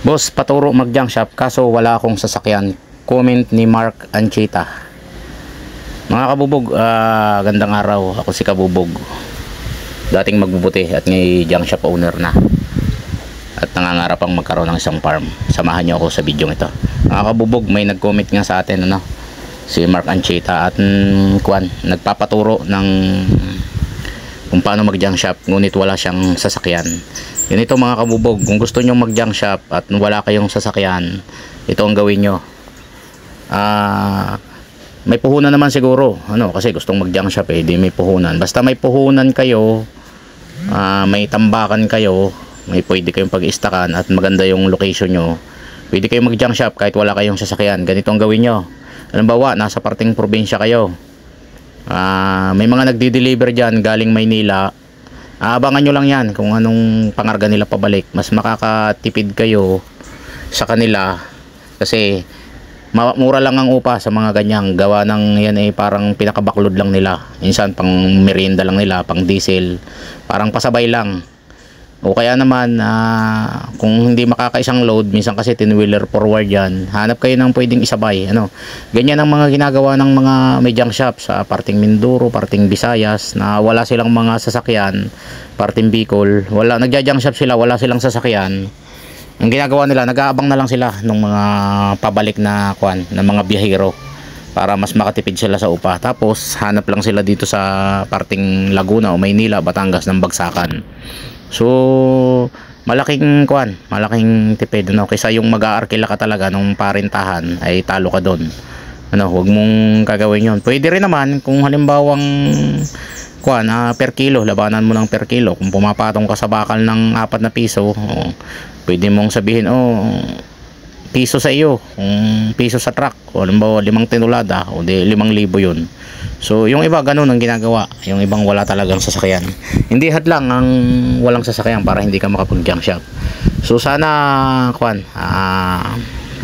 Boss, paturo mag-junk shop kaso wala akong sasakyan. Comment ni Mark Anchita. Mga kabubog, gandang araw. Ako si Kabubog. Dating magbubuti at ngayon junk shop owner na. At nangangarap ang magkaroon ng isang farm. Samahan niyo ako sa video ito. Mga kabubog, may nag-comment nga sa atin si Mark Anchita at nagpapaturo ng kung paano mag-junk shop ngunit wala siyang sasakyan. Yun ito mga kabubog, kung gusto nyo mag-junk shop at wala kayong sasakyan, ito ang gawin nyo. May puhunan naman siguro, kasi gustong mag-junk shop di may puhunan. Basta may puhunan kayo, may tambakan kayo, may pwede kayong pag-istakan at maganda yung location nyo, pwede kayong mag-junk shop kahit wala kayong sasakyan. Ganito ang gawin nyo. Halimbawa, nasa parting probinsya kayo, may mga nagdi-deliver dyan galing Maynila. Abangan nyo lang yan kung anong pangarga nila pabalik. Mas makakatipid kayo sa kanila kasi mura lang ang upa sa mga ganyang gawa ng yan parang pinakabaklod lang nila. Minsan pang merienda lang nila, pang diesel, parang pasabay lang. O kaya naman kung hindi makakaisang load, minsan kasi tin-wheeler forward yan, hanap kayo ng pwedeng isabay. Ganyan ang mga ginagawa ng mga may junk shop sa parting Mindoro, parting Visayas, na wala silang mga sasakyan, parting Bicol, nagja-junk shop sila, wala silang sasakyan. Ang ginagawa nila, nag-aabang na lang sila ng mga pabalik na ng mga biyahero para mas makatipid sila sa upa. Tapos hanap lang sila dito sa parting Laguna o Maynila, Batangas ng bagsakan. So malaking tipid kaysa yung mag-aarkila ka talaga nung parintahan ay talo ka doon. Huwag mong gagawin yun. Pwede rin naman kung halimbawang per kilo, labanan mo ng per kilo. Kung pumapatong ka sa bakal ng 4 na piso, pwede mong sabihin piso sa iyo, piso sa truck, o halimbawa 5 tinulada o 5,000 yun. So yung iba ganun ang ginagawa, yung ibang wala talagang sasakyan. Hindi hadlang ang walang sasakyan para hindi ka makapag-junk shop. So sana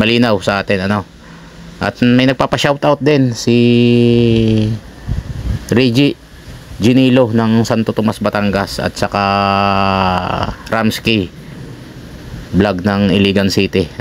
malinaw sa atin At may nagpapa-shoutout din si Reggie Ginilo ng Santo Tomas, Batangas, at saka Ramsky vlog ng Iligan City.